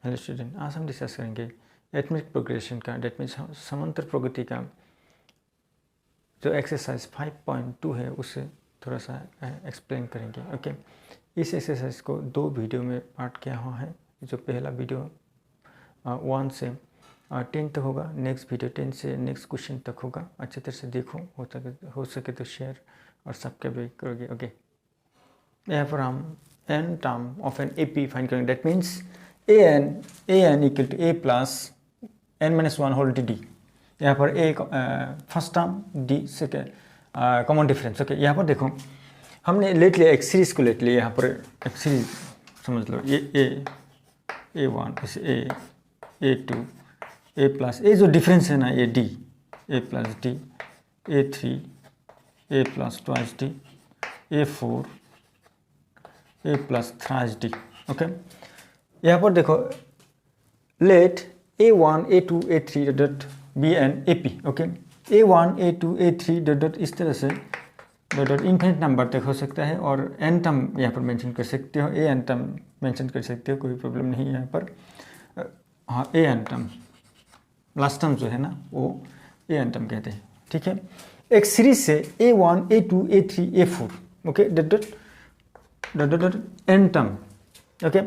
Hello student, आज हम discuss करेंगे एटमिक प्रोग्रेशन का, डेट मीन्स समांतर प्रगति का जो एक्सरसाइज 5.2 है उसे थोड़ा सा एक्सप्लेन करेंगे। ओके, इस एक्सरसाइज को 2 वीडियो में पार्ट किया हुआ है। जो पहला वीडियो 1 से 10 तक होगा, नेक्स्ट वीडियो 10 से नेक्स्ट क्वेश्चन तक होगा। अच्छी तरह से देखो, हो सके तो शेयर और सब्सक्राइब भी करोगे। ओके, यहाँ पर हम n term of an AP find करेंगे। That means an equal to a plus n-1 whole d. यहाँ पर a first term, d second common difference. Okay, यहाँ पर देखो हमने लेट लिया एक सीरीज को, लेट लिया यहाँ पर एक सीरीज समझ लो, ये a1 इसे a2 a प्लस a जो डिफरेंस है ना ये d, a plus d, a3 a plus twice d, a4 a plus thrice d। Okay, यहाँ पर देखो let a1 a2 a3 dot be an AP। Okay, a1 a2 a3 dot इस तरह से डॉट इन्फिनिट नंबर तक हो सकता है, और n टर्म यहाँ पर मेंशन कर सकते हो, an टर्म मेंशन कर सकते हो, कोई प्रॉब्लम नहीं है यहाँ पर। हाँ, an टर्म लास्ट टर्म जो है ना वो an टर्म कहते हैं। ठीक है, एक सीरीज से a1 a2 a3 a4 okay dot n term. Okay,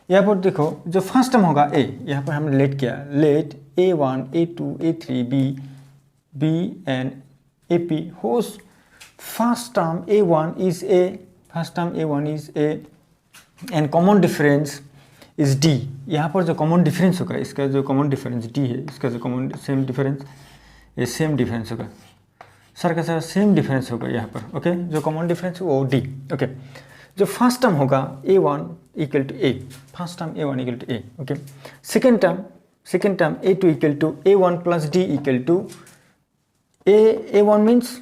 यहाँ पर देखो जो फर्स्ट टर्म होगा a, यहाँ पर हमने लेट किया, late a1 a2 a3 b and ap whose first term a1 is a, first term a1 is a and common difference is d। यहाँ पर जो कॉमन डिफरेंस होगा, इसका जो कॉमन डिफरेंस d है, इसका जो कॉमन सेम डिफरेंस, ये सेम डिफरेंस होगा, सर का सर सेम डिफरेंस होगा यहाँ पर। ओके, जो कॉमन डिफरेंस वो d। ओके, जो फर्स्ट टर्म होगा a1 equal to a, first term a1 equal to a। Okay, second term a2 equal to a1 plus d equal to a1 means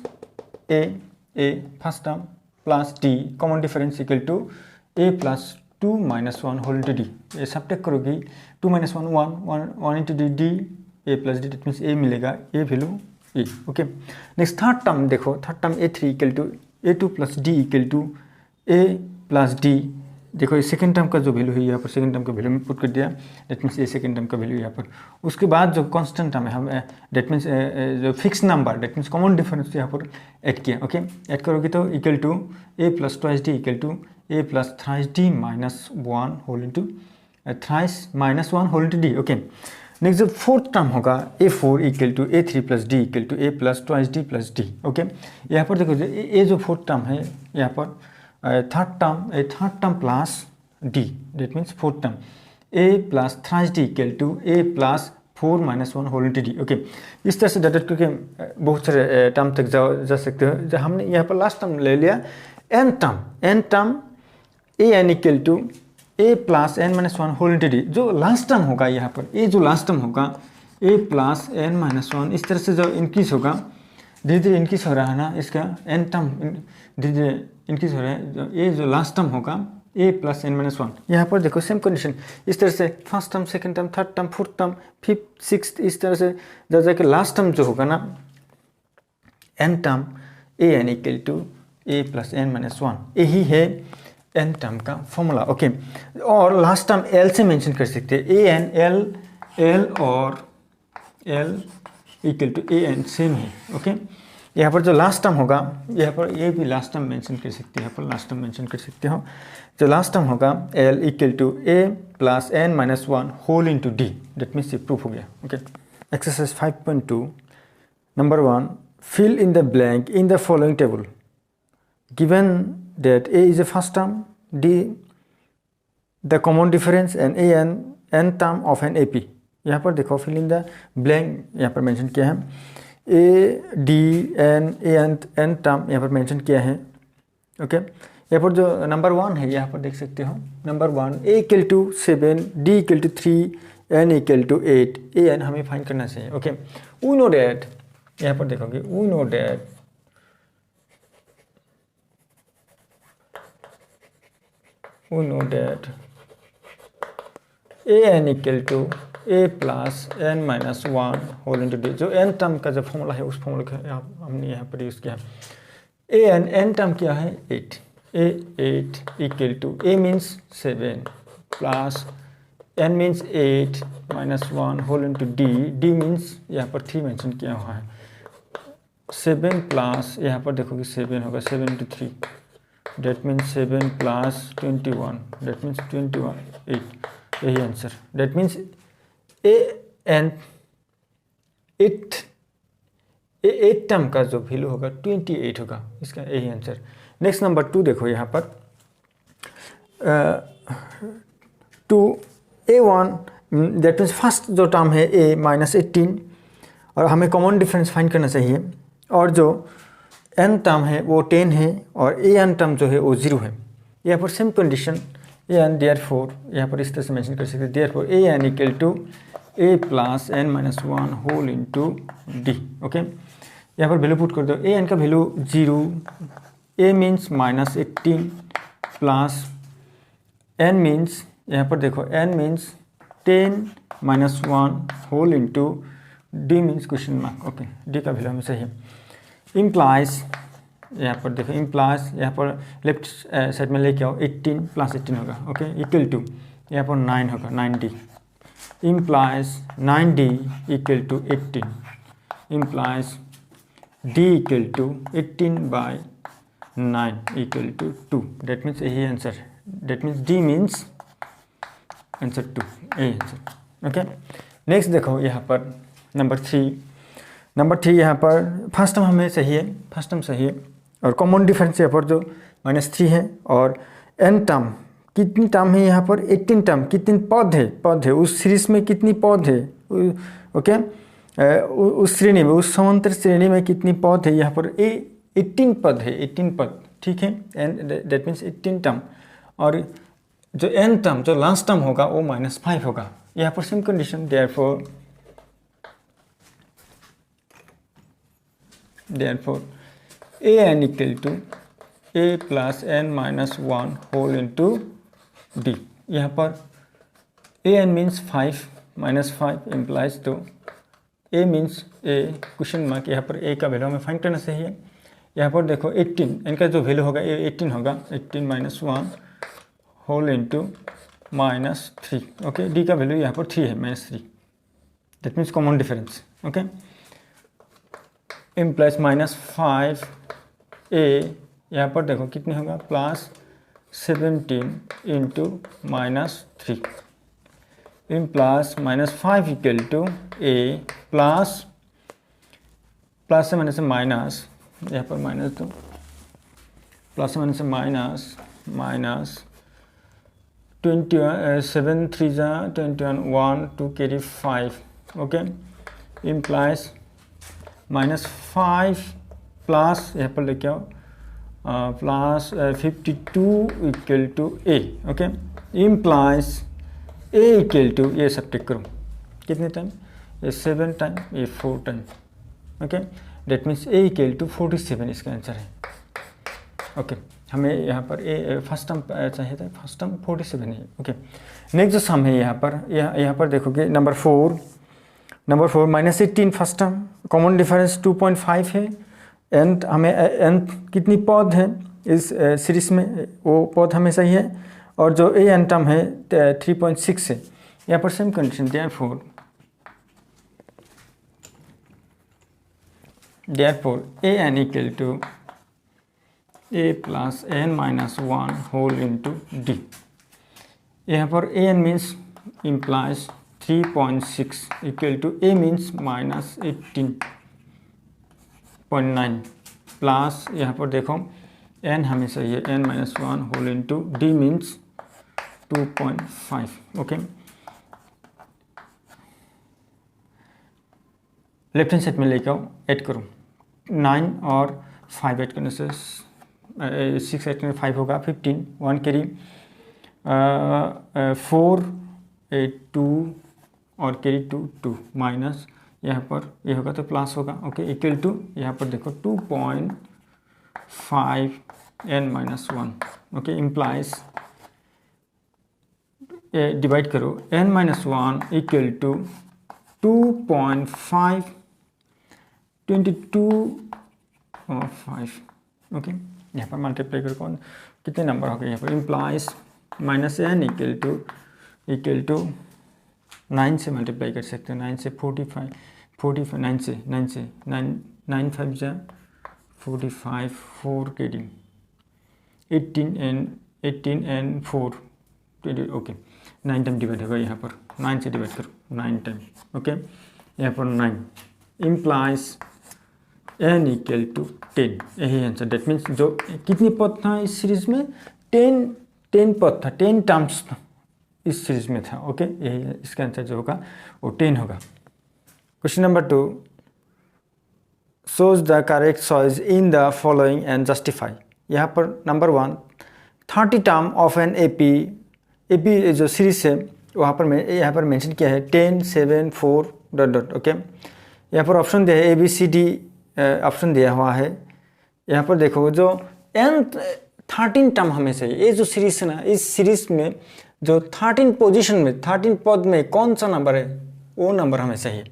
a first term plus d common difference equal to a plus 2 minus 1 whole to d। ये सब take करोगी 2 minus 1 1 into d a plus d, that means a मिलेगा, a value a। Okay, next third term देखो, third term a3 equal to a2 plus d equal to a plus d। देखो ये second term का जो value है यहाँ पर, second term का वैल्यू में पुट कर दिया, डेट मीन्स ये सेकेंड टर्म का वैल्यू यहाँ पर। उसके बाद जो कांस्टेंट टर्म है हम डेट मीन्स जो fix number, that means common difference यहाँ पर ऐड किया। ओके, ऐड करोगे तो equal to a plus twice d equal to a plus thrice d minus 1 whole into thrice minus 1 whole into d। Okay, next जो fourth term होगा a4 equal to a3 plus d equal to a plus twice d plus d। Okay, यहाँ पर देखो ये जो fourth term है यहाँ पर third term plus d, that means fourth term a plus thrice d equal to a plus 4 minus 1 whole into d। Okay, इस तरह से डायरेक्ट करके बहुत सारे टर्म तक जा सकते हो। जब हमने यहाँ पर लास्ट टर्म ले लिया n term an equal to a plus n minus 1 whole into d। जो लास्ट टर्म होगा यहाँ पर, ये जो लास्ट टर्म होगा a प्लस n माइनस 1, इस तरह से जो इंक्रीज होगा, धीरे धीरे इंक्रीज हो रहा है ना, इसका n टर्म धीरे धीरे इंक्रीज हो रहा है। ये जो लास्ट टर्म होगा a प्लस n-1, यहाँ पर देखो सेम कंडीशन, इस तरह से first term, second term, third term, fourth term, fifth, sixth, इस तरह से जा जाके लास्ट टर्म जो होगा ना n term an equal to a plus n-1, यही है n टर्म का फॉर्मूला। ओके, और लास्ट टर्म l से मेंशन कर सकते हैं, an l और l equal to an same है। ओके, यहाँ पर जो लास्ट टर्म होगा, यहाँ पर ये भी लास्ट टर्म मेंशन कर सकते हैं, यहाँ पर लास्ट टर्म मेंशन कर सकते हो। जो लास्ट टर्म होगा l equal to a plus n-1 whole into d, that means ये प्रूफ हो गया। Okay, exercise 5.2 number 1, fill in the blank in the following table given that a is a first term, d the common difference and n term of an AP। यहाँ पर देखो fill in the blank यहाँ पर mention किया है, a d n term यहाँ पर mention किया है। ओके, यहाँ पर जो नंबर 1 है यहाँ पर देख सकते हो, number 1 a equal to 7, d equal to 3, n equal to 8, an हमें फाइंड करना चाहिए। ओके, वी नो डैट, यहाँ पर देखोगे we know that an equal to a plus n-1 whole into d। जो n टर्म का जो फॉर्मूला है उस फॉर्मूला का हमने यहाँ पर यूज़ किया। n टर्म क्या है 8 equal to a means 7 plus n means 8 minus 1 whole into d means यहाँ पर 3 मेंशन किया हुआ है, 7 प्लस यहाँ पर देखोगे 7 होगा, 7 इंटू 3 डेट मीन्स 7 प्लस 21 डेट मीन्स 21 8, यही answer. That means eight term का जो वैल्यू होगा 28 होगा, इसका यही आंसर। नेक्स्ट नंबर 2 देखो यहाँ पर 2a1 दैट मीन्स फर्स्ट जो टर्म है a माइनस 18 और हमें कॉमन डिफरेंस फाइंड करना चाहिए, और जो n टर्म है वो 10 है और an टर्म जो है वो 0 है। यहाँ पर सेम कंडीशन an देयरफॉर यहाँ पर इस तरह से मेंशन कर सकते हैं, therefore an equal to a plus n minus 1 whole into d। Okay, यहाँ पर वैल्यू पुट कर दो, an का value 0, a means minus 18 plus n means यहाँ पर देखो n means 10 minus 1 whole into d means question mark. Okay, d का value हमें सही है। इम्प्लाइज यहाँ पर देखो, इम्प्लाइज यहाँ पर लेफ्ट साइड में लेके आओ, 18 प्लस 18 होगा। ओके, इक्वल टू यहाँ पर 9 होगा, 9d implies 9d equal to 18 implies d equal to 18 by 9 equal to 2। That means यही answer, that means d means answer 2, यही आंसर। ओके, नेक्स्ट देखो यहाँ पर नंबर 3 यहाँ पर फर्स्ट टर्म हमें सही है, फर्स्ट टर्म सही है और कॉमन डिफरेंस यहाँ पर जो -3 है, और n टर्म कितनी टर्म है यहाँ पर 18 टर्म, कितनी पद है उस सीरीज में, कितनी पद है ओके उस श्रेणी में, उस समांतर श्रेणी में कितनी पद है यहाँ पर 18 पद है, 18 पद, ठीक है, एंड दैट मीन्स 18 टर्म, और जो n टर्म जो लास्ट टर्म होगा वो -5 होगा। यहाँ पर same condition, therefore an equal to a plus n minus 1 whole into d। यहाँ पर an मीन्स 5 माइनस 5 इम्प्लाइज तो a means a question mark, यहाँ पर a का वैल्यू हमें फाइंड करना चाहिए। यहाँ पर देखो 18, इनका जो वैल्यू होगा 18 होगा, 18 minus 1 whole into -3। Okay, d का वैल्यू यहाँ पर 3 है, -3, that means common difference. Okay, implies -5 a यहाँ पर देखो कितनी होगा, plus 17 into -3 implies -5 equal to a plus से माइनस से माइनस, यहाँ पर माइनस दो, प्लस से माइनस से माइनस 7 3 जा 21 1 2 कैरी 5। ओके, इम्प्लाइज -5 प्लस यहाँ पर लेके आओ plus 52 equal to a। Okay, implies a equal to, ये सब्ट्रैक्ट करो कितने टाइम, ये 7 टाइम, ये 4 time. Okay, that means a equal to 47 इसका आंसर है। ओके, हमें यहाँ पर a फर्स्ट टर्म चाहिए था, फर्स्ट टर्म 47 है। ओके, नेक्स्ट जो सम है यहाँ पर देखोगे number 4 -18 first term, common difference 2.5 है, एंड हमें n कितनी पद है इस सीरीज में, वो पद हमें सही है, और जो an टर्म है 3.6 है। यहाँ पर same condition, therefore an equal to a plus n minus 1 whole into d। यहाँ पर an means implies 3.6 equal to a means -18.9 plus यहाँ पर देखो n हमें सही है, n minus 1 whole into d means 2.5। Okay, left hand side में लेके आओ, ऐड करो, 9 और 5 ऐड करने से 6 ऐड करने 5 होगा, 15 1 कैरी 4 8 2 और कैरी 2 माइनस यहाँ पर ये होगा तो प्लस होगा। ओके, इक्वल टू यहाँ पर देखो 2.5 n minus 1। Okay, implies divide करो, n minus 1 equal to 2.5 22.5। Okay, यहाँ पर मल्टीप्लाई करो, कितने नंबर हो गए यहाँ पर, इम्प्लाइज -n इक्वल टू 9 से मल्टीप्लाई कर सकते हो, 9 से 45 9 से 9 5 जा 45 4 KD 18 and 4 20 okay 9 time divide होगा यहाँ पर, 9 से डिवाइड करो 9 टाइम ओके, यहाँ पर 9 इम्प्लाइज n इक्वल टू 10, यही आंसर। डेट मीन्स जो कितनी पद था इस सीरीज में, 10 पद था, 10 टर्म्स था इस सीरीज में था ओके, यही इसका आंसर जो होगा वो 10 होगा। Question number 2, shows the correct choice in the following and justify। यहाँ पर number 1 30 term of an AP जो सीरीज है वहाँ पर यहाँ पर मेंशन किया है 10 7 4 डॉट ओके। यहाँ पर ऑप्शन दिया है ABCD ऑप्शन दिया हुआ है। यहाँ पर देखो जो n 13 टर्म हमें चाहिए, ये जो सीरीज है ना, इस सीरीज में जो 13 पोजीशन में 13 पद में कौन सा नंबर है वो नंबर हमें चाहिए।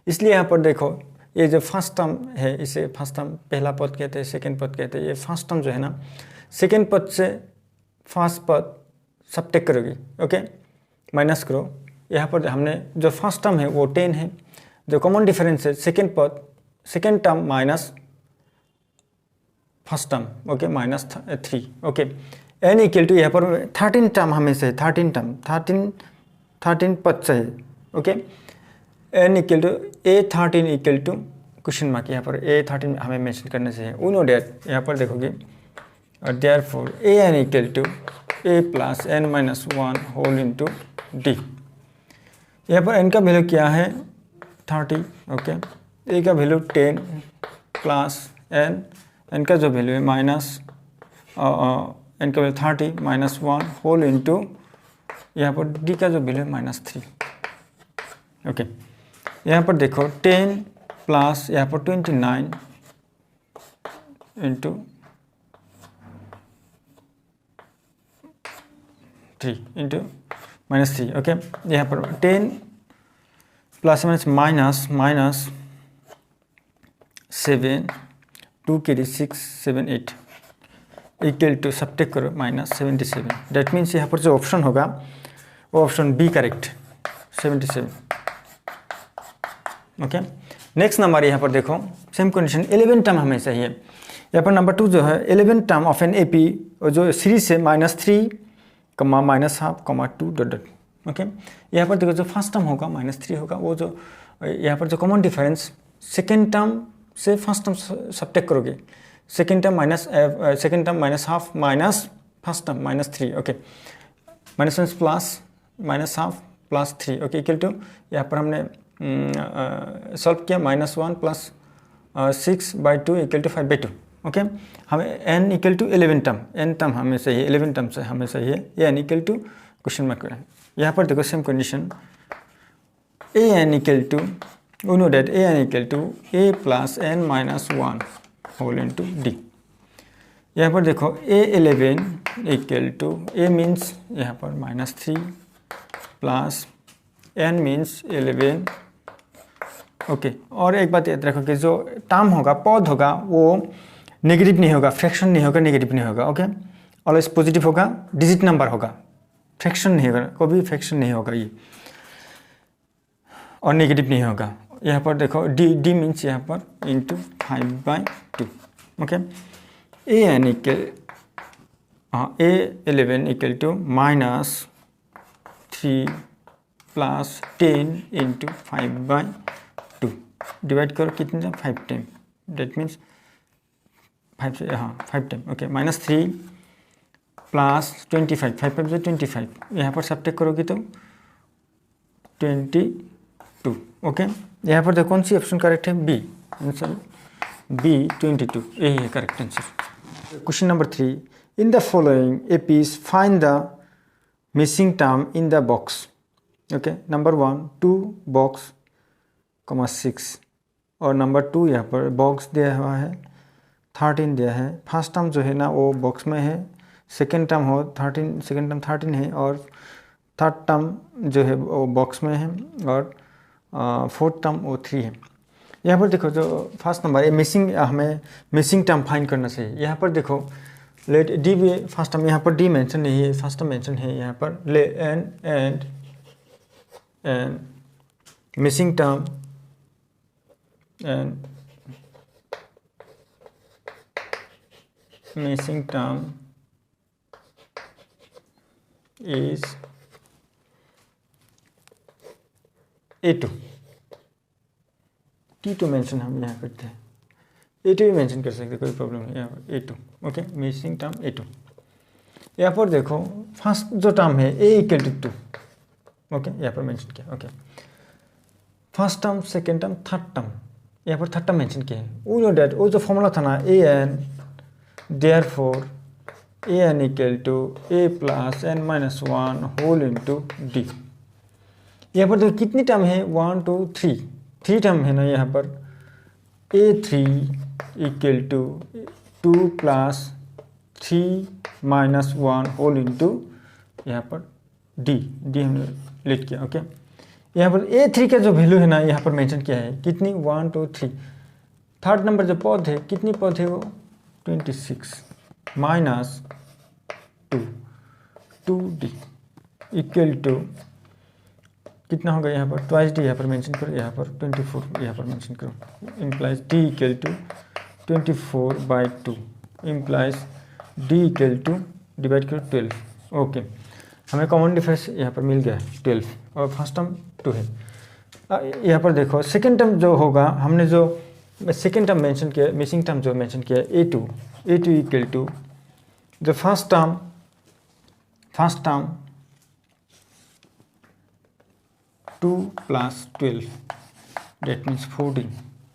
इसलिए यहाँ पर देखो ये जो फर्स्ट टर्म है इसे फर्स्ट टर्म पहला पद कहते हैं, सेकंड पद कहते हैं। ये फर्स्ट टर्म जो है ना, सेकंड पद से फर्स्ट पद सबट्रैक्ट करोगे ओके, माइनस करो। यहाँ पर हमने जो फर्स्ट टर्म है वो 10 है, जो कॉमन डिफरेंस है सेकंड पद second term minus first term okay minus 3 okay. n equal to यहाँ पर 13 टर्म हमें से 13 टर्म 13 पद चाहिए okay. n equal to A13 equal to question mark, यहाँ पर A13 हमें मेंशन करना चाहिए। वी नो डेट, यहाँ पर देखोगे therefore an equal to a plus n minus 1 whole into d। यहाँ पर n का वैल्यू क्या है 30 ओके, a का वैल्यू 10 प्लस n का जो वैल्यू है माइनस n का वैल्यू 30 माइनस 1 होल इंटू यहाँ पर d का जो वैल्यू है माइनस 3 ओके। यहाँ पर देखो 10 प्लस यहाँ पर 29 इंटू 3 इंटू माइनस 3 ओके। यहाँ पर 10 plus minus 7 2 KD 6 7 8 equal to subtract करो माइनस 77। डेट मीन्स यहाँ पर जो ऑप्शन होगा वो option B correct 77 okay. Next number यहाँ पर देखो सेम कंडीशन 11 टर्म हमें चाहिए। यहाँ पर नंबर 2 जो है 11 टर्म ऑफ एन AP और जो सीरीज है -3 -12 2 डॉट ओके। यहाँ पर देखो जो फर्स्ट टर्म होगा -3 होगा, वो जो यहाँ पर जो कॉमन डिफरेंस सेकेंड टर्म से फर्स्ट टर्म सबट्रैक्ट करोगे, second term minus half minus first term -3 okay, -1 plus -half plus 3 okay equal to यहाँ पर हमने सॉल्व किया -1 प्लस 6/2 इक्वल टू 5/2 ओके। हमें n equal to 11 term, n term हमें चाहिए 11 term से हमें चाहिए, ये n equal to question mark है। यहाँ पर देखो same condition an equal to we know that an equal to a plus n minus 1 whole into d। यहाँ पर देखो A11 equal to a means यहाँ पर -3 प्लस n मीन्स 11 ओके। और एक बात याद रखो कि जो टर्म होगा पद होगा वो नेगेटिव नहीं होगा, फ्रैक्शन नहीं होगा, नेगेटिव नहीं होगा ओके। ऑलवेज पॉजिटिव होगा, डिजिट नंबर होगा, फ्रैक्शन नहीं होगा, कोई भी फ्रैक्शन नहीं होगा ये, और नेगेटिव नहीं होगा। यहाँ पर देखो d मीन्स यहाँ पर into 5/2 okay. an equal A11 equal to -3 plus 10 into 5/2 divide करो कितने 5 time, that means 5 time okay. -3 plus 25 5 5 25 यहाँ पर सबट्रैक्ट करोगे तो 22 ओके। यहाँ पर देखो कौन सी ऑप्शन करेक्ट है, बी आंसर बी 22 यही है correct answer. Question number 3 in the following APs find the missing term in the box okay. Number 1 2 box 6 और नंबर 2 यहाँ पर बॉक्स दिया हुआ है 13 दिया है। फर्स्ट टर्म जो है ना वो बॉक्स में है, सेकेंड टर्म 13 है और थर्ड टर्म जो है वो बॉक्स में है और फोर्थ टर्म वो 3 है। यहाँ पर देखो जो फर्स्ट नंबर है हमें मिसिंग टर्म फाइंड करना चाहिए। यहाँ पर देखो लेट डी भी फर्स्ट टर्म, यहाँ पर डी मेंशन नहीं है, फर्स्ट टर्म मेंशन है। यहाँ पर let n and and missing term is A2, T2 mention हम यहाँ करते हैं, A2 भी मेंशन कर सकते, कोई प्रॉब्लम नहीं, यहाँ पर A2, okay, missing term A2। यहाँ पर देखो फर्स्ट जो टर्म है A इक्वल टू 2, ओके, यहाँ पर मेंशन किया, okay, first term, second term, third term, यहाँ पर थर्ड टर्म मेंशन किया है। वो नो डैट, वो जो फॉर्मूला था ना an, therefore an equal to a plus n minus 1 whole into d. यहाँ पर देखो कितनी टर्म है, 1 2 3, 3 टर्म है ना यहाँ पर, a3 equal to 2 plus 3 minus 1 whole into यहाँ पर डी हमने लेट किया, ओके। यहाँ पर a3 का जो वैल्यू है ना यहाँ पर मेंशन किया है, कितनी, 1 2 3। थर्ड नंबर जो पद है, कितनी पद है वो, 26 माइनस 2d इक्वल टू कितना होगा यहाँ पर, ट्वाइस डी यहाँ पर मेंशन करो, यहाँ पर 24 यहाँ पर मेंशन करो, implies d equal to 24/2 implies d equal to divide करो 12, ओके। हमें कॉमन डिफरेंस यहाँ पर मिल गया है 12 और फर्स्ट टर्म 2 है। यहाँ पर देखो सेकेंड टर्म जो होगा, हमने जो सेकेंड टर्म मेंशन किया, मिसिंग टर्म जो मेंशन किया A2 इक्वल टू जो first term 2 plus 12, that means 14,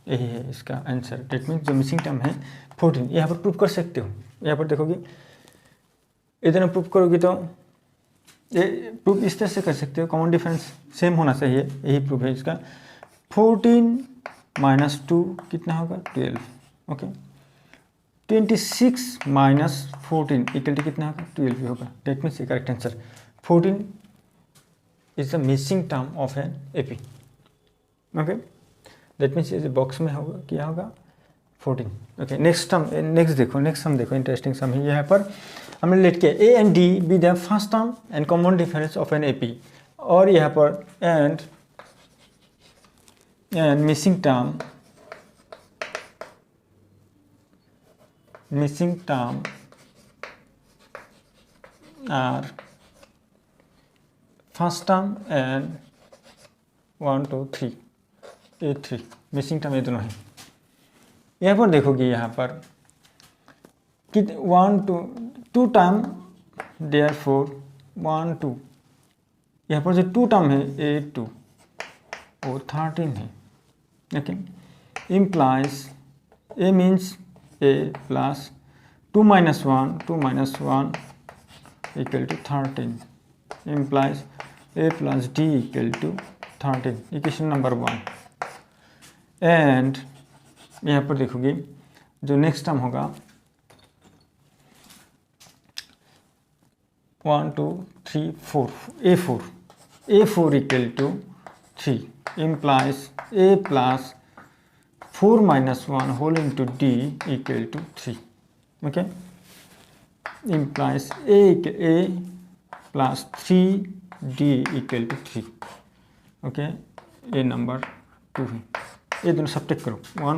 यही है इसका आंसर। डेट मीन्स जो मिसिंग टर्म है 14, यहाँ पर प्रूव कर सकते हो। यहाँ पर देखोगे इधर प्रूव करोगे तो ये प्रूफ इस तरह से कर सकते हो, कॉमन डिफरेंस सेम होना चाहिए, यही प्रूफ है इसका। 14 माइनस 2 कितना होगा, 12, ओके। 26 माइनस 14 इक्वल टू कितना होगा, 12 होगा। That means correct answer 14 is the missing term of an AP, okay. That means इस बॉक्स में होगा, क्या होगा, 14, ओके। नेक्स्ट सम देखो इंटरेस्टिंग सम है। यहाँ पर हमने लेट किया a and d be the first term and common difference of an AP, और यहाँ पर and missing term are first term and 1 2 3 A3, missing term ये दोनों है। यहाँ पर देखोगे यहाँ पर कि 1 2 टर्म, देयरफॉर 1 2, यहाँ पर जो 2 टर्म है A2 वो 13 है, okay. Implies A means A plus 2 minus 1 equal to 13 implies A plus D equal to 13, equation number 1। And यहाँ पर देखोगे जो नेक्स्ट टर्म होगा 1 2 3 4 A4 equal to 3 implies A plus 4 minus 1 whole into D equal to 3, okay. Implies A plus 3D equal to 3, okay. ये number 2 है। ये दोनों subtract करो, 1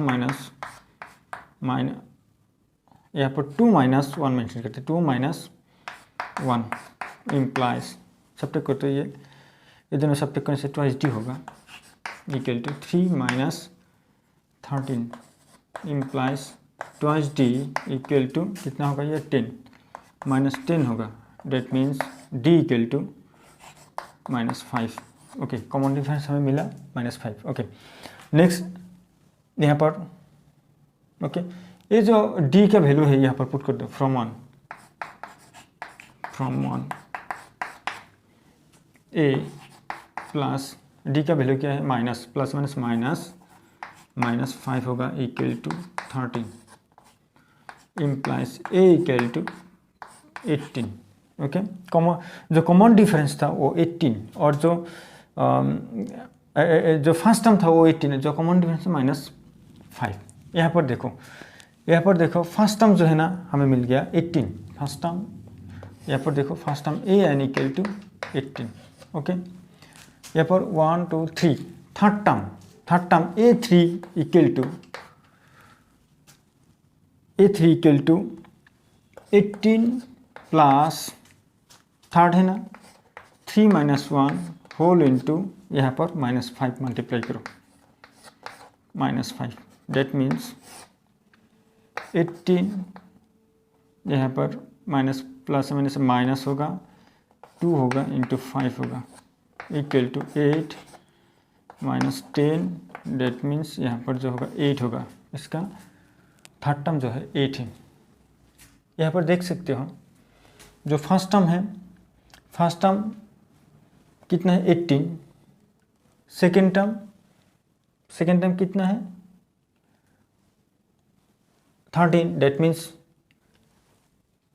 माइनस यहाँ पर 2 माइनस 1 मेंशन करते हैं, 2 माइनस 1 इम्प्लाइज सब्ट्रैक्ट करते हैं, ये दोनों सब्ट्रैक्ट करने से ट्वाइस डी होगा equal to 3 minus 13 implies twice d equal to कितना होगा, ये 10 माइनस 10 होगा। That means d equal to -5, okay. Common difference हमें मिला -5, ओके। नेक्स्ट यहाँ पर, ओके, ये जो d का वैल्यू है यहाँ पर पुट कर दो, फ्रॉम 1 a प्लस d का वैल्यू क्या है, माइनस, प्लस माइनस -5 होगा equal to 13 implies a equal to 18, okay. जो कॉमन डिफरेंस था वो 18 और जो फर्स्ट टर्म था वो 18 है, जो कॉमन डिफरेंस है -5। यहाँ पर देखो फर्स्ट टर्म जो है ना हमें मिल गया 18, फर्स्ट टर्म। यहाँ पर देखो first term a n equal to 18, okay. यहाँ पर 1 2 3 third term A3 equal to 18 plus third है ना 3 माइनस 1 होल इंटू यहाँ पर -5 मल्टीप्लाई करो -5 डेट मीन्स 18 यहाँ पर माइनस प्लस माइनस माइनस होगा 2 होगा इंटू 5 होगा equal to 8 minus 10 that means यहाँ पर जो होगा 8 होगा। इसका थर्ड टर्म जो है 8 है। यहाँ पर देख सकते हो जो फर्स्ट टर्म है, फर्स्ट टर्म कितना है 18, सेकेंड टर्म कितना है 13 डेट मीन्स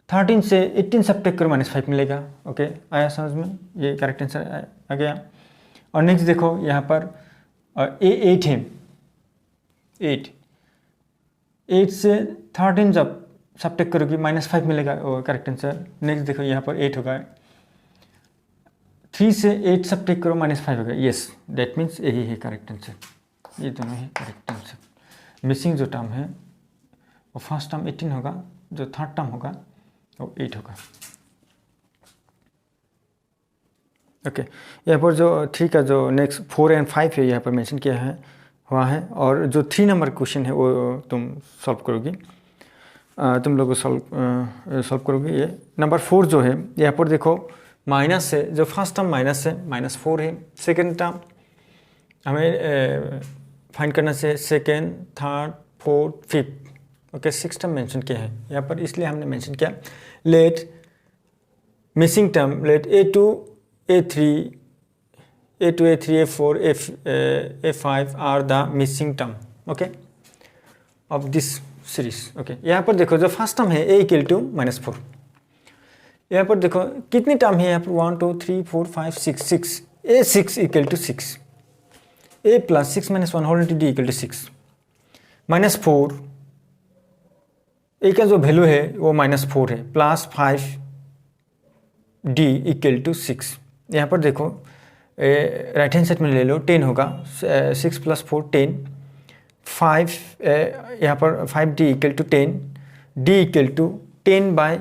13 से 18 सब्ट्रैक्ट करो -5 मिलेगा। ओके आया समझ में, ये करेक्ट आंसर आ गया। और नेक्स्ट देखो यहाँ पर A8 है, 8 से 13 जब सब्ट्रैक्ट करोगे -5 मिलेगा, वो करेक्ट आंसर। नेक्स्ट देखो यहाँ पर 8 होगा, 3 से 8 सब्ट्रैक्ट करो -5 होगा, यस डेट मीन्स यही है करेक्ट आंसर। ये दोनों है करेक्ट आंसर। मिसिंग जो टर्म है वो फर्स्ट टर्म 18 होगा, जो थर्ड टर्म होगा वो 8 होगा। ओके यहाँ पर जो 3 का जो नेक्स्ट 4 एंड 5 है यहाँ पर मेंशन किया है हुआ है। और जो 3 नंबर क्वेश्चन है वो तुम सॉल्व करोगी, तुम लोग सॉल्व करोगे। ये नंबर 4 जो है यहाँ पर देखो माइनस से, जो फर्स्ट टर्म माइनस है -4 है, सेकेंड टर्म हमें फाइंड करना से second third fourth fifth. Okay 6 term mention किया है यहाँ पर, इसलिए हमने मेंशन किया let missing term let A2 A3 A4 A5 are the missing term okay of this series. Okay यहाँ पर देखो जो फर्स्ट टर्म है A इक्वल टू -4, यहाँ पर देखो कितनी टर्म है यहाँ पर 1 2 3 4 5 6 A6 equal to 6 A plus 6 minus 1 whole into D equal to 6 -4 A का जो वैल्यू है वो -4 है प्लस 5 D इक्वल टू 6। यहाँ पर देखो राइट हैंड साइड में ले लो 10 होगा 6 प्लस 4 10 5 यहाँ पर 5D equal to 10 D equal to 10 by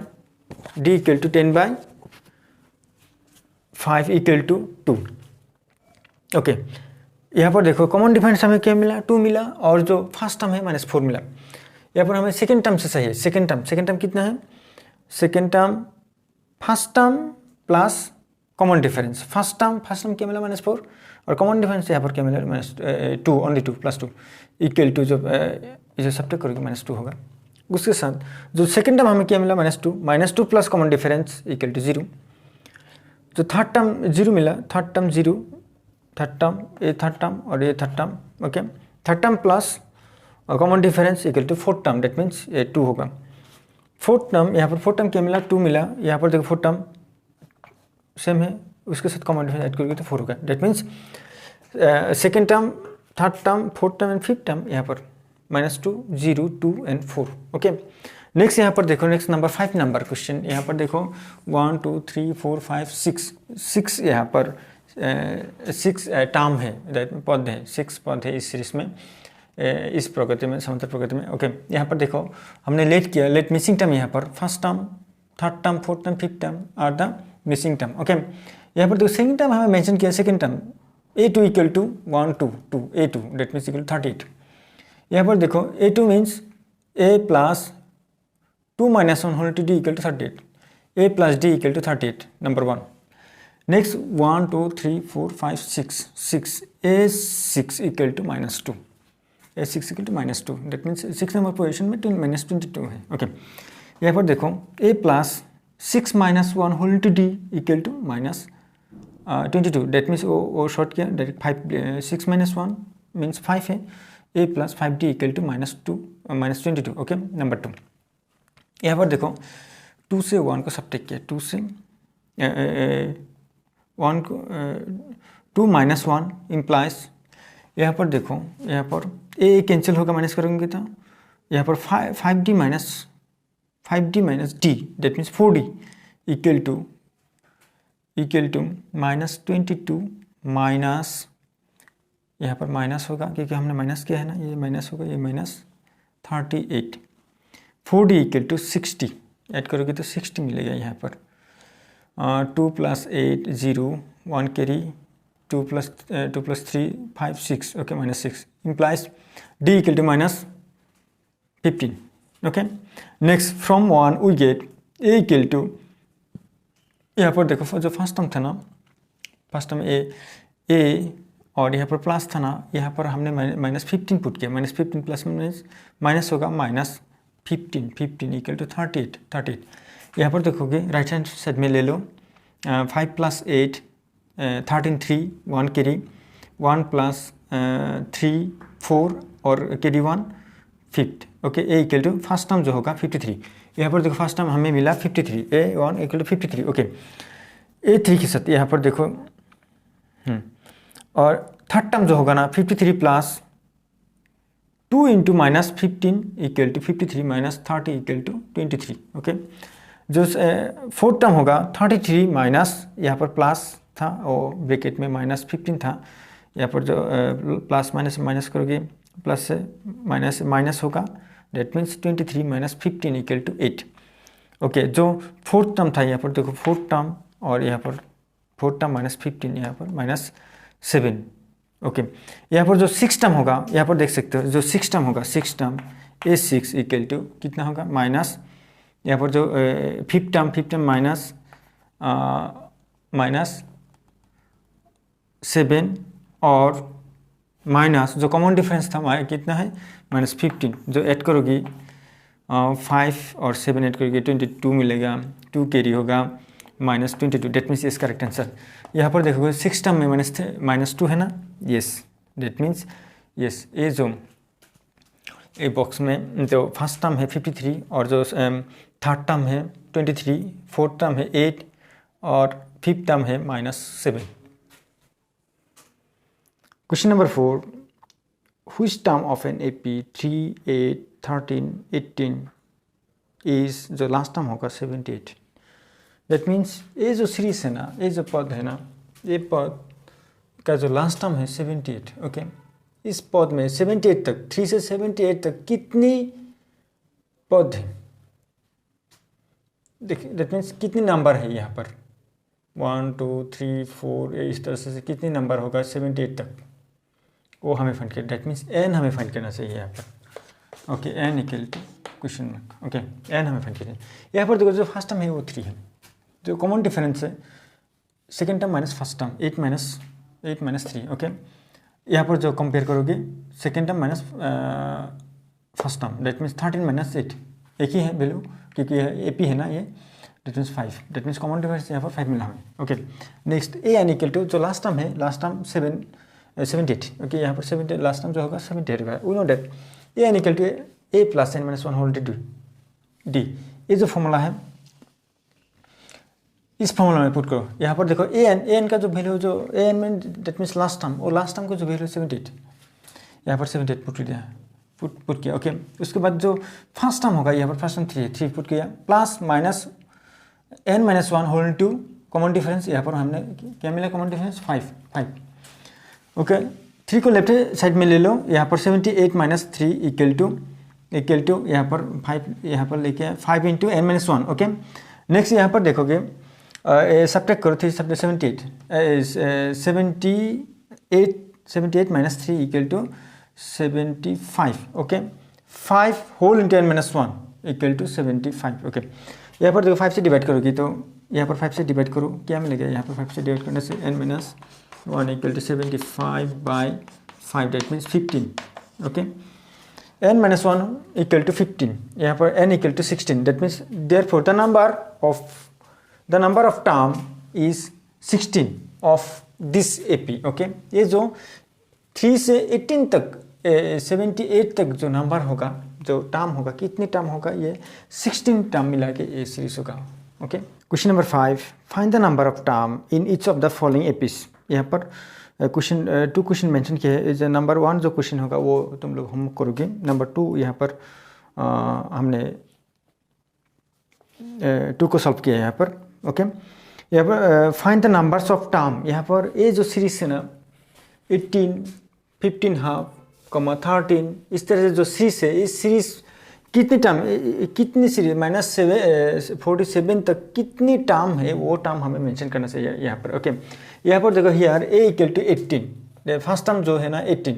5 equal to 2। Okay यहाँ पर देखो कॉमन डिफरेंस हमें क्या मिला 2 मिला और जो फर्स्ट टर्म है -4 मिला। यहाँ पर हमें सेकेंड टर्म से सही है, सेकेंड टर्म कितना है, second term first term plus common difference, first term क्या मिला -4 और कॉमन डिफरेंस यहाँ पर क्या मिला -2 ओनली 2 प्लस 2 इक्वल टू जो इसे सब्ट्रैक्ट करोगे -2 होगा। उसके साथ जो सेकेंड टर्म हमें क्या मिला -2 plus common difference equal to 0। जो थर्ड टर्म 0 मिला, थर्ड टर्म 0, थर्ड टर्म और ये third term. Okay third term plus common difference equal to fourth term that means ये 2 होगा। फोर्थ टर्म यहाँ पर फोर्थ टर्म क्या मिला 2 मिला, यहाँ पर देखो फोर्थ टर्म सेम है, उसके साथ कॉमन डिफरेंस ऐड करोगे तो 4 होगा that means second term third term fourth term and fifth term यहाँ पर -2 0 2 एंड 4। ओके नेक्स्ट यहाँ पर देखो नेक्स्ट नंबर 5 नंबर क्वेश्चन, यहाँ पर देखो 1 2 3 4 5 6 यहाँ पर 6 टर्म है, पद है, 6 पद है इस सीरीज में, इस प्रगति में समांतर प्रगति में। ओके यहाँ पर देखो हमने लेट किया, लेट मिसिंग टर्म यहाँ पर first term third term fourth term fifth term are the missing term. Okay यहाँ पर देखो सेकेंड टर्म हमें मेंशन किया, second term A2 equal to 1 2 2 A2 that means equal 38। यहाँ पर देखो A2 means A plus 2 minus 1 whole to D equal to 38, A plus D equal to 38 number 1। Next 1 2 3 4 5 6 A6 equal to -2, A6 equal to -2 that means 6 number position में -22 है। Okay यहाँ पर देखो A plus 6 minus 1 whole to D equal to -22 that means वो short किया direct 5 6 minus 1 means 5 है, A plus 5D equal to -22। Okay number 2 यहाँ पर देखो 2 से 1 को सब्ट्रैक्ट किया, 2 से 1 को 2 माइनस 1 इम्प्लाइज, यहाँ पर देखो यहाँ पर A कैंसिल होगा माइनस करेंगे तो यहाँ पर 5D minus D that means 4D equal to -22 minus, यहाँ पर माइनस होगा क्योंकि हमने माइनस किया है ना, ये माइनस होगा, ये minus 38। 4d equal to 60, add करोगे तो 60 मिलेगा यहाँ पर। 2 + 8 0, 1 carry, 2 + 3 5 6, okay -6 implies d equal to -15, okay. Next from 1 we get a equal to, यहाँ पर देखो जो फर्स्ट टर्म था ना, फर्स्ट टर्म a और यहाँ पर प्लस था ना, यहाँ पर हमने -15 पुट किया, -15 प्लस माइनस होगा -15 इक्वल टू 38। यहाँ पर देखोगे राइट हैंड साइड में ले लो, 5 + 8 13 3, 1 कैरी, 1 + 3 4 और carry 1 5, okay. a equal to first term जो होगा 53, यहाँ पर देखो फर्स्ट टर्म हमें मिला 53, a1 equal to 53, okay. a3 के साथ यहाँ पर देखो और थर्ड टर्म जो होगा ना 53 + 2 × -15 equal to 53 - 30 equal to 23, okay. जो फोर्थ टर्म होगा 33 माइनस, यहाँ पर प्लस था और ब्रैकेट में -15 था, यहाँ पर जो प्लस माइनस करोगे प्लस से माइनस होगा, that means 23 - 15 equal to 8, okay. जो फोर्थ टर्म था यहाँ पर देखो फोर्थ टर्म और यहाँ पर फोर्थ टर्म -15, यहाँ पर -7, ओके। यहाँ पर जो सिक्स टर्म होगा यहाँ पर देख सकते हो, जो सिक्स टर्म होगा, six term a6 equal to कितना होगा माइनस, यहाँ पर जो फिफ्थ टर्म -7 और माइनस जो कॉमन डिफरेंस था कितना है -15, जो ऐड करोगी 5 और 7 ऐड करोगी 22 मिलेगा, 2 कैरी होगा -22, डेट मीन्स इसका करेक्ट आंसर। यहाँ पर देखोगे सिक्स टर्म में -2 है ना, यस, डेट मीन्स यस, ये जो ए बॉक्स में जो फर्स्ट टर्म है 53 और जो थर्ड टर्म है 23, फोर्थ टर्म है 8 और फिफ्थ टर्म है -7। Question number 4, which term of an AP 3, 8, 13, 18 is, जो लास्ट टर्म होगा 78, दैट मीन्स ये जो सीरीज है ना, ये जो पद है ना, ये पद का जो लास्ट टर्म है 78, ओके। इस पद में 78 तक, 3 से 78 तक कितनी पद है, देखिए दैट मीन्स कितने नंबर है यहाँ पर, 1 2 3 4, इस तरह से कितने नंबर होगा 78 तक, वो हमें फाइंड करना, दैट मीन्स n हमें फाइंड करना चाहिए यहाँ पर, ओके। n equal to question mark, okay, n हमें फाइंड करना है। यहाँ पर देखो जो फर्स्ट टर्म है वो 3 है, जो कॉमन डिफरेंस है second term minus first term 8 - 3, okay. यहाँ पर जो कंपेयर करोगे second term minus first term, that means 13 - 8, एक ही है वैल्यू क्योंकि AP है ना ये, that means 5, that means common difference यहाँ पर 5 मिला हमें, okay. Next an equal to जो लास्ट टर्म है, लास्ट टर्म 78, ओके। यहाँ पर 78 लास्ट टर्म जो होगा 78 होगा, we know that an equal to a + n - 1 whole d, ये जो फॉर्मूला है इस फॉर्मूला में पुट करो। यहाँ पर देखो an का जो वैल्यू, जो an में डेट मीन्स लास्ट टर्म, और लास्ट टर्म का जो वैल्यू 78, यहाँ पर 78 पुट किया, ओके। उसके बाद जो फर्स्ट टर्म होगा यहाँ पर फर्स्ट टर्म 3 पुट किया, plus minus n - 1 whole to common difference, यहाँ पर हमने क्या मिला कॉमन डिफरेंस 5, ओके। 3 को लेफ्ट साइड में ले लो, यहाँ पर 78 - 3 इक्वल टू यहाँ पर 5, यहाँ पर लेके 5 × n - 1, ओके। नेक्स्ट यहाँ पर देखोगे सब्ट्रैक्ट करो, 3 × 78 78 - 3 equal to 75, okay. 5 whole × n - 1 equal to 75, okay. यहाँ पर देखो 5 से डिवाइड करोगी तो यहाँ पर 5 से डिवाइड करो, क्या मिलेगा, यहाँ पर 5 से डिवाइड करने से n - 1 equal to 75/5, that means 15, okay. n - 1 equal to 15, यहाँ पर n equal to 16, that means therefore the number of term is 16 of this AP, okay. ये जो 3 से 18 तक 78 तक जो नंबर होगा, जो टर्म होगा, कितने टर्म होगा, ये 16 टर्म मिला के ये सीरीज होगा, okay. Question number 5, find the number of term in each of the following APs। यहाँ पर टू क्वेश्चन मेंशन किया है, जो नंबर 1 जो क्वेश्चन होगा वो तुम लोग होमवर्क करोगे, नंबर 2 यहाँ पर हमने 2 को सॉल्व किया है यहाँ पर, ओके। यहाँ पर find the numbers of term, यहाँ पर ये जो सीरीज है ना 18, 15 हाफ, 13, इस तरह से जो सीरीज है, इस सीरीज कितनी टर्म, कितनी सीरीज -47 तक कितनी टर्म है वो टर्म हमें मेंशन करना चाहिए यहाँ पर। ओके, यहाँ पर देखो here a equal to 18, first term जो है ना 18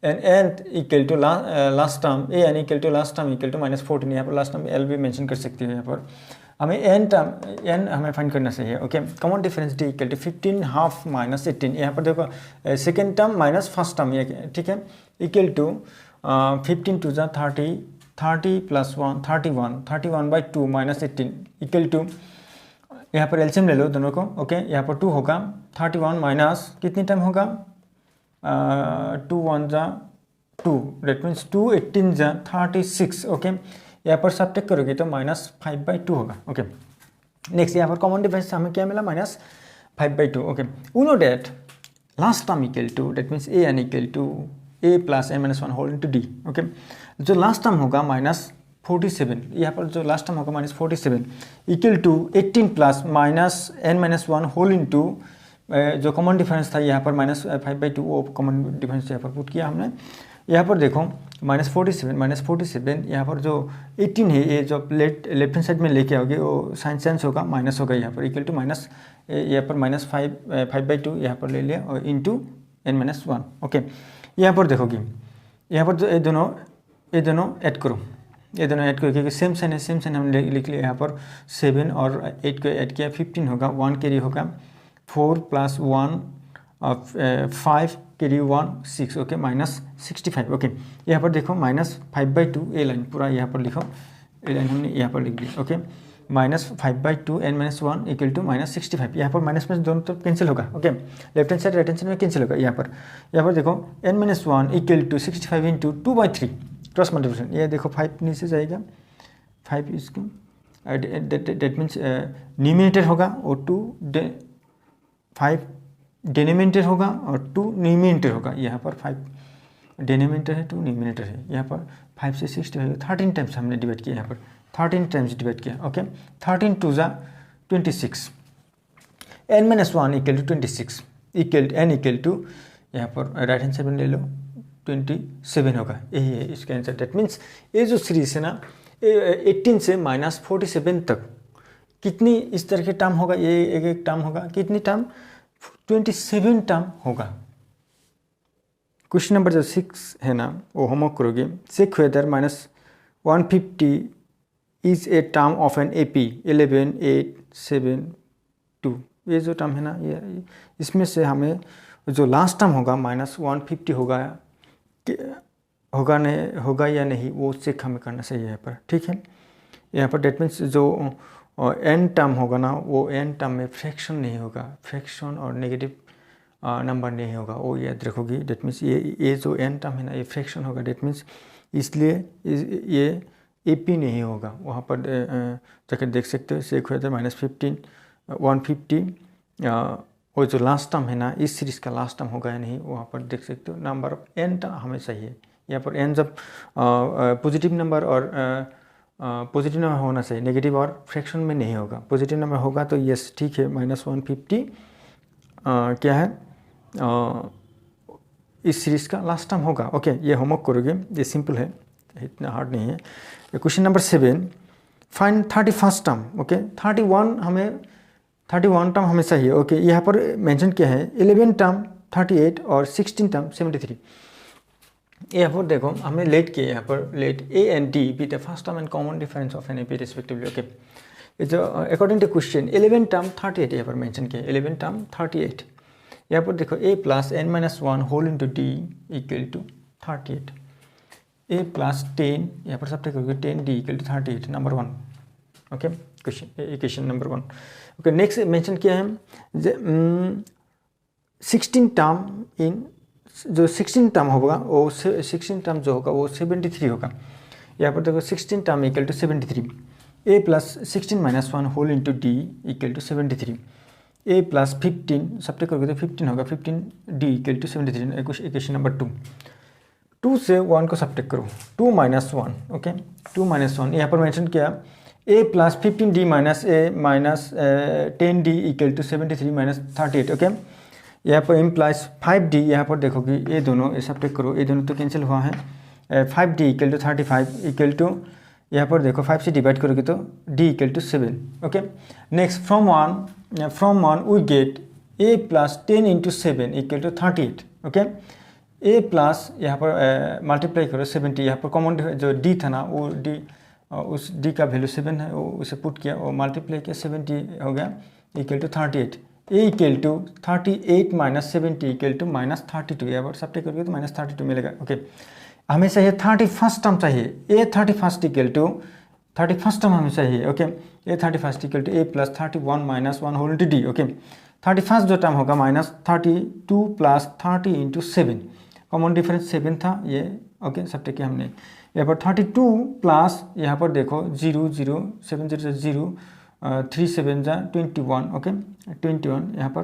and n equal to last term n equal to last term equal to -14, यहाँ पर लास्ट टर्म l भी मेंशन कर सकते हो। यहाँ पर हमें n हमें फाइंड करना चाहिए। Okay, common difference d equal to 15 half -18, यहाँ पर देखो second term minus first term, ठीक है, equal to 15 two 30 plus 1 31/2 -18 equal to, यहाँ पर एलसीएम ले लो दोनों को। ओके, यहाँ पर 2 होगा, 31 माइनस कितनी टाइम होगा 2 1 जा 2, डेट मीन्स 2 18 जा 36। ओके, यहाँ पर सब्ट्रैक्ट करोगे तो -5/2 होगा। ओके, नेक्स्ट यहाँ पर कॉमन डिफरेंस हमें क्या मिला -5/2। Okay, we know that last term equal to, that means a n equal to a plus n - 1 whole into d। Okay, जो लास्ट टर्म होगा -47, यहाँ पर जो लास्ट टर्म होगा -47 equal to 18 plus -n - 1 whole into जो common difference था यहाँ पर -5/2, वो कॉमन डिफरेंस यहाँ पर पुट किया हमने। यहाँ पर देखो -47 यहाँ पर जो 18 है, ये जो लेफ्ट हैंड साइड में लेके आओगे वो साइन चेंज होगा, माइनस होगा यहाँ पर, इक्वल टू माइनस, यहाँ पर -5/2 यहाँ पर ले लिया और इंटू n - 1। ओके, यहाँ पर देखोगे, यहाँ पर जो ये दोनों ऐड करो, ये दोनों ऐड करो क्योंकि सेम साइन हमने लिख लिया। यहाँ पर 7 और 8 को ऐड किया 15 होगा, 1 कैरी होगा, 4 प्लस 1 5 कैरी 1 6। ओके, -65। ओके, यहाँ पर देखो -5/2 ए लाइन पूरा यहाँ पर लिखो, ए लाइन हमने यहाँ पर लिख दी। ओके, -5/2 n - 1 इक्वल टू -65, यहाँ पर माइनस में दोनों तरफ कैंसिल होगा। Okay, left hand side right hand side में कैंसिल होगा। यहाँ पर देखो n - 1 equal to 65 into 2/3 cross multiplication, ये देखो 5 नीचे जाएगा, 5 इसको डेट मीन्स न्यूमिनेटर होगा और 5 डिनोमिनेटर होगा और 2 न्यूमिनेटर होगा। यहाँ पर 5 डिनोमिनेटर है, 2 न्यूमिनेटर है। यहाँ पर 5 से 65 13 टाइम्स हमने डिवाइड किया, यहाँ पर 13 टाइम्स डिवाइड किया। ओके, 13 2 जा 26, n - 1 equal to 26 n equal to, यहाँ पर राइट हैंड साइड में ले लो 27 होगा, यही है इसका आंसर। डेट मीन्स ये जो सीरीज है ना 18 से -47 तक कितनी इस तरह के टर्म होगा, ये एक टर्म होगा, कितनी टर्म 27 टर्म होगा। क्वेश्चन नंबर जो 6 है ना वो होमवर्क करोगे, check whether -150 is a term of an AP 11 8 7 2। ये जो टर्म है ना, ये इसमें से हमें जो लास्ट टर्म होगा -150 होगा या नहीं वो चेक हमें करना चाहिए यहाँ पर। ठीक है, यहाँ पर डेट मीन्स जो n टर्म होगा ना वो n टर्म में फ्रैक्शन नहीं होगा, फ्रैक्शन और नेगेटिव नंबर नहीं होगा, वो याद रखोगी। डेट मीन्स ये जो n टर्म है ना ये फ्रैक्शन होगा, डेट मीन्स इसलिए ये AP नहीं होगा। वहाँ पर जाकर देख सकते हो, चेक हुआ था -15 150 और जो लास्ट टर्म है ना इस सीरीज़ का लास्ट टर्म होगा या नहीं वहाँ पर देख सकते हो। नंबर ऑफ n टर्म हमें चाहिए, यहाँ पर n जब पॉजिटिव नंबर और पॉजिटिव नंबर होना चाहिए, नेगेटिव और फ्रैक्शन में नहीं होगा। पॉजिटिव नंबर होगा तो यस ठीक है, -150 क्या है इस सीरीज़ का लास्ट टर्म होगा। ओके, ये होमवर्क करोगे, ये सिंपल है, इतना हार्ड नहीं है। Question number 7, find 31st term. Okay, 31 term हमें चाहिए। ओके, यहाँ पर मेंशन क्या है, 11 टर्म 38 और 16 टर्म 73। यहाँ पर देखो हमने लेट किया, यहाँ पर late A and D be the first term and common difference of an AP respectively। Okay, जो अकॉर्डिंग टू क्वेश्चन 11 टर्म 38 यहाँ पर मेंशन किया, 11 टर्म 38। यहाँ पर देखो A plus n - 1 whole into D equal to 38, A plus 10 यहाँ पर सब करोगे 10D equal to 38, number 1। Okay, equation number 1। Okay, next mention किया है 16 टर्म इन, जो 16 टर्म होगा वो 16 टर्म जो होगा वो 73 होगा। यहाँ पर देखो 16 term equal to 73, A plus 16 - 1 whole into D equal to 73, A plus 15 सब करोगे तो 15 होगा, 15D equal to 73। Equation number 2 से 1 को सब्ट्रैक्ट करो, 2 - 1। ओके, 2 - 1 यहाँ पर मेंशन किया a plus 15d minus a minus 10d equal to 73 minus 38। Okay, यहाँ पर इम्प्लाइज 5d, यहाँ पर देखोगे ये दोनों ये सब्ट्रैक्ट करो, ये दोनों तो कैंसिल हुआ है। 5d equal to 35 equal to, यहाँ पर देखो 5 से डिवाइड करोगे तो d equal to 7। Okay, next from one we get a plus 10 into 7 equal to 38। Okay, a plus यहाँ पर मल्टीप्लाई करो 70, यहाँ पर कॉमन जो d था ना वो d, उस d का वैल्यू 7 है, वो उसे पुट किया और मल्टीप्लाई किया 70 हो गया equal to 38। a equal to 38 minus 70 equal to minus 32, यहाँ पर सब्ट्रैक्ट करोगे तो माइनस 32 मिलेगा। ओके, हमें चाहिए 31st टर्म चाहिए, a 31st equal to 31st term हमें चाहिए। Okay, a 31st equal to a plus 31 minus 1 whole to d। Okay, 31st जो टर्म होगा minus 32 plus 30 into 7, common difference 7 था ये। ओके, सब्ट्रैक्ट किया हमने, यहाँ पर 32 प्लस यहाँ पर देखो 0 0 7 0 0 3 7 जा 21। ओके, 21 यहाँ पर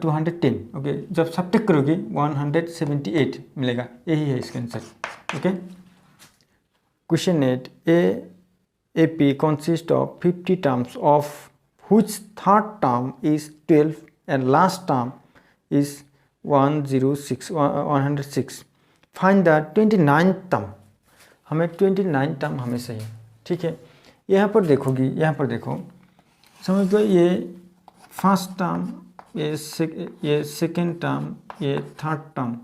210। ओके, जब सब्ट्रैक्ट करोगे 178 मिलेगा, यही है इसका answer. Okay, question 8, AP consists of 50 terms of which third term is 12 and last term is 106। Find the 29th term, हमें 29 टर्म हमें चाहिए। ठीक है, यहाँ पर देखोगी, यहाँ पर देखो समझ लो ये फर्स्ट टर्म, ये सेकेंड टर्म, ये थर्ड टर्म,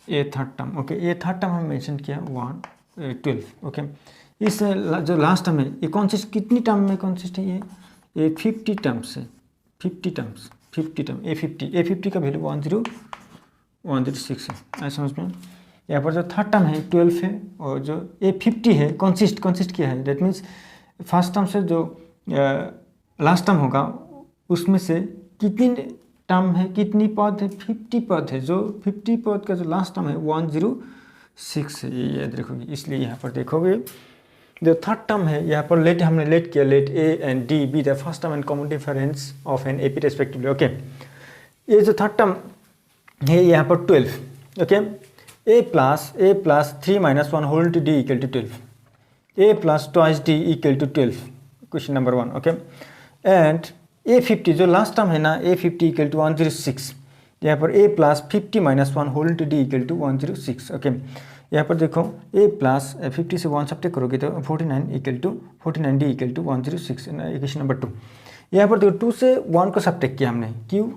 ये थर्ड टर्म। ओके, ये थर्ड टर्म हमने मेंशन किया 12। ओके, इस जो लास्ट टर्म है ये कंसिस्ट कितनी टर्म में कंसिस्ट है, ये 50 टर्म्स है, 50 टर्म्स, 50 टर्म, A50 का वैल्यू 106 है, ऐसा समझ में। यहाँ पर जो थर्ड टर्म है 12 है, और जो A50 है कंसिस्ट किया है, दैट मीन्स फर्स्ट टर्म से जो लास्ट टर्म होगा उसमें से कितनी टर्म है, कितनी पद है, 50 पद है। जो 50 पद का जो लास्ट टर्म है 106 है, ये याद रखोगे। इसलिए यहाँ पर देखोगे जो थर्ड टर्म है, यहाँ पर हमने लेट किया, let a and d be the first term and common difference of an AP respectively. Okay, ये जो थर्ड टर्म है यहाँ पर 12। Okay, a plus 3 minus 1 whole to d equal to 12, a plus twice d equal to 12, question number 1। Okay, and A50 जो last term है ना, A50 equal to 106, यहाँ पर a plus 50 minus 1 whole to d equal to 106। Okay, यहाँ पर देखो a plus 50 से 1 subtract करोगे तो 49 equal to 49d equal to 106, equation number 2। यहाँ पर देखो 2 से 1 को सब्ट्रैक्ट किया हमने, क्यों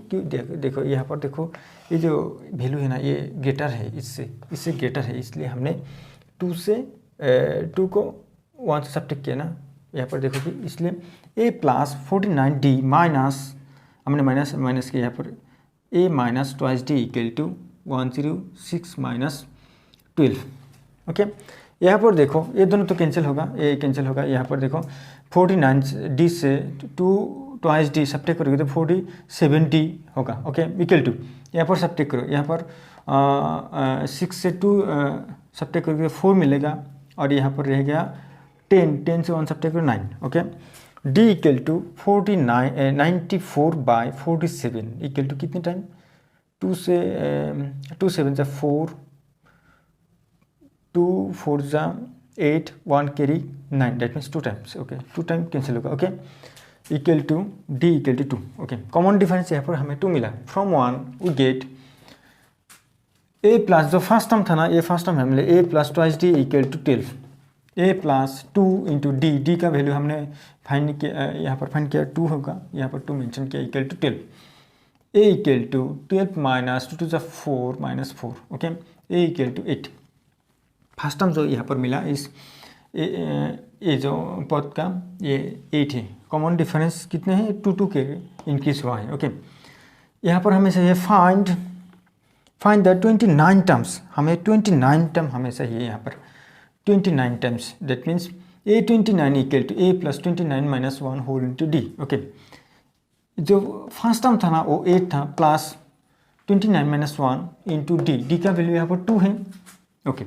देखो यहाँ पर देखो ये जो वैल्यू है ना ये ग्रेटर है, इससे ग्रेटर है, इसलिए हमने 2 को 1 से सब्ट्रैक्ट किया ना, यहाँ पर देखो कि इसलिए a प्लस 49d माइनस, हमने माइनस किया यहाँ पर a minus twice d equal to 106 minus 12। Okay, यहाँ पर देखो ये दोनों तो कैंसिल होगा, ये कैंसिल होगा। यहाँ पर देखो 49d से 2 ट्वाइस d सब्ट्रैक्ट करोगे तो 47d होगा। ओके, इक्वल टू, यहाँ पर सब्ट्रैक्ट करो, यहाँ पर 6 से 2 सब्ट्रैक्ट करोगे 4 मिलेगा, और यहाँ पर रह गया 10 से 1 सब्ट्रैक्ट करो 9। Okay, d equal to 94 by 47 equal to कितने टाइम, 2 7 से 4, 2 4 जा 8, 1 carry 9, that means 2 times. Okay, 2 time cancel होगा। Okay, equal to d equal to 2। Okay, common difference यहाँ पर हमें 2 मिला। From 1 we get a plus, जो फर्स्ट टर्म था ना ये फर्स्ट टर्म हमने a plus twice d equal to 12, a plus 2 into d का वैल्यू हमने फाइंड किया, यहाँ पर फाइंड किया 2 होगा, यहाँ पर 2 मेंशन किया equal to 12, a equal to 12 minus 2 to 4 minus 4। Okay, a equal to 8। First term जो यहाँ पर मिला इस ये जो पद का ये 8 है, कॉमन डिफरेंस कितने हैं 2 के इंक्रीज हुआ है। ओके, यहाँ पर हमें चाहिए फाइंड द 29 टर्म्स, हमें 29 टर्म हमें चाहिए यहाँ पर 29 terms, that means a29 equal to a plus 29 minus 1 whole into d। Okay, जो फर्स्ट टर्म था ना वो 8 था, प्लस 29 माइनस 1 इंटू d का वैल्यू यहाँ पर 2 है। ओके,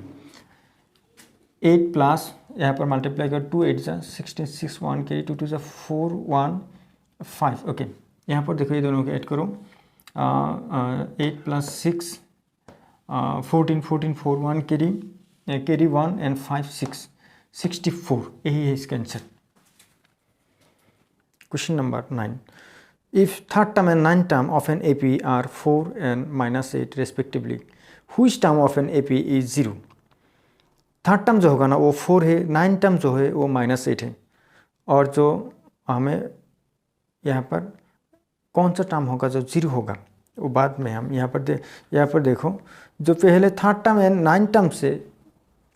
8 प्लस यहाँ पर मल्टीप्लाई कर 2 8 जा 16 6 1 के 2 2 जा 4 1 5। ओके, यहाँ पर देखो ये दोनों को ऐड करो, 8 प्लस 6 14 4 1 कैरी 1 एंड 5 6 64, यही है इसका answer. Question number 9, if third term and ninth term of an AP are 4 and -8 respectively, which term of an AP is 0। Third term जो होगा ना वो 4 है, नाइन टर्म जो है वो -8 है, और जो हमें यहाँ पर कौन सा टर्म होगा जो 0 होगा वो बाद में हम यहाँ पर देखो, जो पहले third term and ninth term से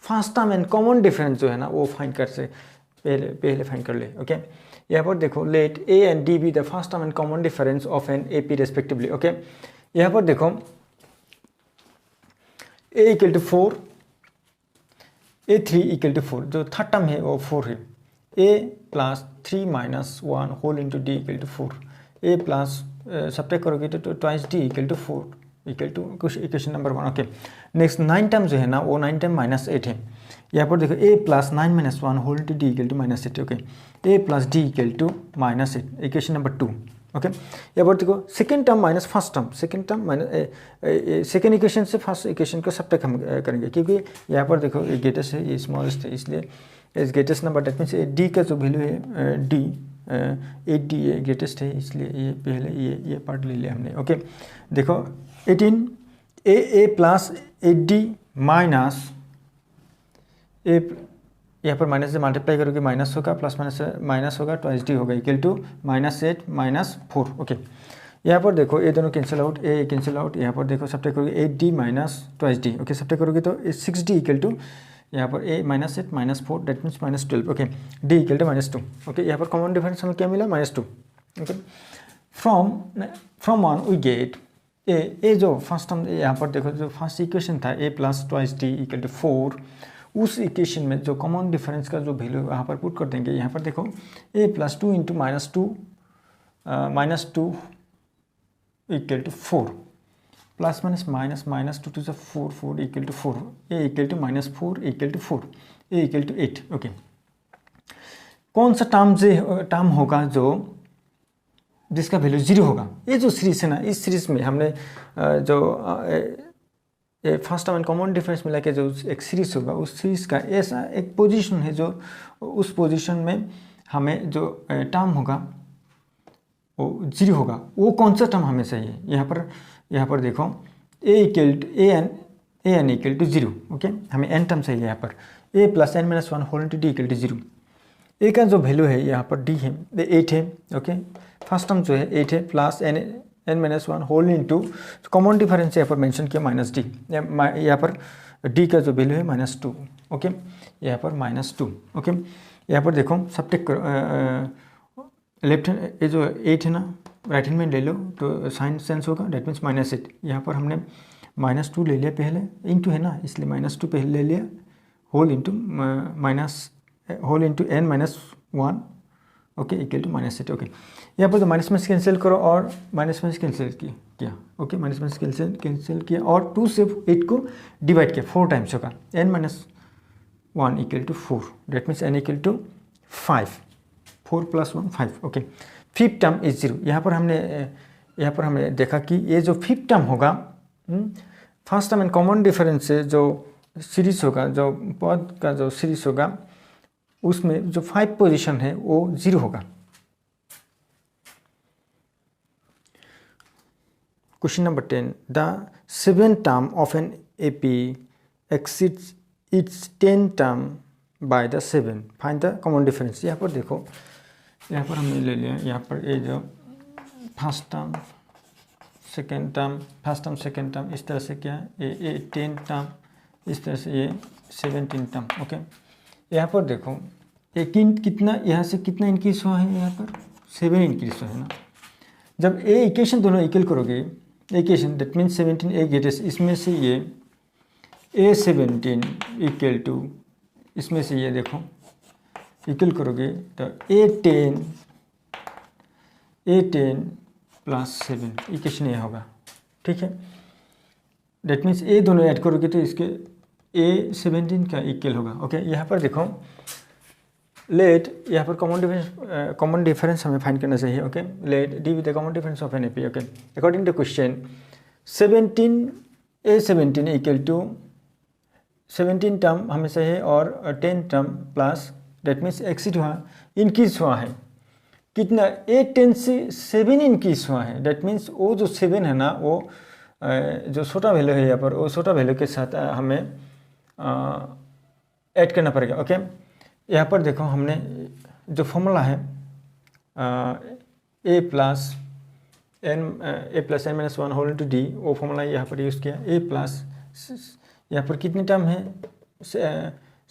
first term and common difference जो है ना वो फाइंड कर से पहले फाइंड कर ले। ओके, यहाँ पर देखो, let A and D be the first term and common difference of an AP respectively. Okay, यहाँ पर देखो A = 4, A3 = 4, जो थर्ड टर्म है वो 4 है। A + 3 - 1 whole into D = 4, A plus subtract करोगे तो ट्वाइस D = 4 = कुछ equation number 1। Okay, next nine term जो है ना वो 9 टर्म -8 है। यहाँ पर देखो A + 9 - 1 whole into D = -8। Okay, A + D = -8, equation number 2। Okay, यहाँ पर देखो second term minus first term, second equation से फर्स्ट इक्वेशन को सब्ट्रैक्ट हम करेंगे, क्योंकि यहाँ पर देखो ये ग्रेटेस्ट है, ये स्मॉलेस्ट है, इसलिए इस greatest number that means D का जो वैल्यू है D 8D ये ग्रेटेस्ट है, इसलिए ये पहले ये पार्ट ले लिया हमने। ओके, देखो 18 A + 8D माइनस A, यहाँ पर माइनस से मल्टीप्लाई करोगे माइनस होगा, प्लस माइनस होगा, ट्वाइस D होगा इक्वल टू -8 - 4। ओके, यहाँ पर देखो ये दोनों cancel out, A cancel out, यहाँ पर देखो सब्ट्रैक्ट करोगे 8D minus twice D। Okay, subtract करोगे तो 6D इक्वल टू, यहाँ पर A -8 - 4 that means -12। Okay, D = -2। Okay, यहाँ पर कॉमन डिफरेंस हमें क्या मिला, -2। Okay, from 1 we get A जो फर्स्ट टर्म, यहाँ पर देखो जो फर्स्ट इक्वेशन था A + ट्वाइस D = 4, उस इक्वेशन में जो कॉमन डिफरेंस का जो वैल्यू यहाँ पर पुट कर देंगे। यहाँ पर देखो A + 2 × -2 = 4, plus minus -2 to 4 4 = 4, A = -4 = 4, A = 8। Okay, कौन सा टर्म होगा जो जिसका वैल्यू 0 होगा। ये जो सीरीज है ना, इस सीरीज में हमने जो first term and common difference मिला के जो एक सीरीज होगा, उस सीरीज का ऐसा एक पोजीशन है जो उस पोजीशन में हमें जो टर्म होगा वो 0 होगा। वो कौन सा टर्म हमें चाहिए, यहाँ पर देखो A = 0। ओके, हमें n टर्म चाहिए। यहाँ पर A + n - 1 whole into D = 0। A का जो वैल्यू है यहाँ पर D है 8 है। ओके, फर्स्ट टर्म जो है 8 है, plus n - 1 whole into common difference यहाँ पर मेंशन किया -D, यहाँ पर D का जो वैल्यू है -2। ओके, यहाँ पर -2। ओके, यहाँ पर देखो सब्ट्रैक्ट करो, लेफ्ट हैंड ये जो 8 है ना, राइट हैंड में ले लो तो साइन सेंस होगा, डेट मीन्स -8। यहाँ पर हमने -2 ले लिया पहले, इंटू है ना इसलिए -2 पहले ले लिया, whole into n - 1। Okay, equal to -8। Okay, यहाँ पर तो माइनस कैंसिल करो और माइनस कैंसिल किया। ओके, माइनस कैंसिल किया और 2 से 8 को डिवाइड किया, 4 टाइम्स होगा, n - 1 = 4, that means n = 5, 4 + 1 5। Okay, fifth term is 0। यहाँ पर हमने देखा कि ये जो फिफ्थ टर्म होगा, first term and common difference से जो सीरीज होगा, जो पद का जो सीरीज होगा, उसमें जो 5 पोजीशन है वो 0 होगा। Question number 10, the 7th term of an AP exceeds its 10th term by the 7, find the common difference. यहाँ पर देखो, यहाँ पर हमने ले लिया, यहाँ पर ये जो first term second term, first term second term, इस तरह से क्या ये 10th टर्म, इस तरह से ये 17th टर्म। ओके, यहाँ पर देखो कितना, यहाँ से कितना इंक्रीज हुआ है, यहाँ पर 7 इंक्रीज हुआ है ना। जब ए इक्वेशन दोनों इक्वल करोगे, equation that means 17 A greatest, इसमें से ये A17 = इसमें से ये देखो इक्वल करोगे तो A10 + 7 इक्वेशन ये होगा। ठीक है, दैट मीन्स ए दोनों ऐड करोगे तो इसके A17 का इक्वल होगा। ओके, यहाँ पर देखो लेट, यहाँ पर कॉमन डिफरेंस हमें फाइंड करना चाहिए। Okay, let D with the common difference of an AP। Okay, according to question A17 = 17 term हमेशा है और 10 term plus, that means exceed हुआ, इंक्रीज हुआ है कितना, 8 10 से 7 इंक्रीज हुआ है। डेट मीन्स वो जो 7 है ना, वो जो छोटा वैल्यू है यहाँ पर, वो छोटा वैल्यू के साथ हमें ऐड करना पड़ेगा। ओके, यहाँ पर देखो हमने जो फॉर्मूला है a plus n minus 1 whole into d, वो फॉर्मूला यहाँ पर यूज़ किया। ए प्लस, यहाँ पर कितने टर्म है,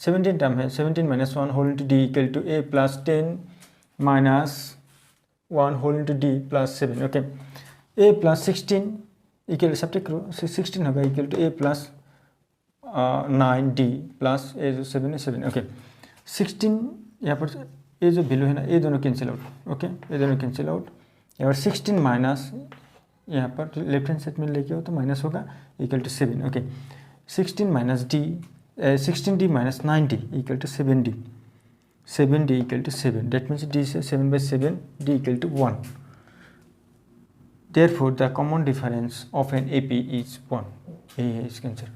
17 टर्म है, 17 minus 1 whole into d equal to a plus 10 minus 1 whole into d plus 7। Okay, a plus 16 equal, सब ठीक करो, 16 होगा equal to a plus 9 d plus a जो 7 है 7। ओके, 16 यहाँ पर ये जो वैल्यू है ना, ये दोनों कैंसिल आउट। ओके, ये दोनों कैंसिल आउट। यहाँ पर 16 माइनस, यहाँ पर लेफ्ट हैंड साइड में लेके हो तो माइनस होगा equal to 7। Okay, 16 minus D, 16d minus 9d equal to 7d, 7d equal to 7। That means d से 7/7, d equal to 1। Therefore, the common difference of an AP is 1. यही है इसका answer.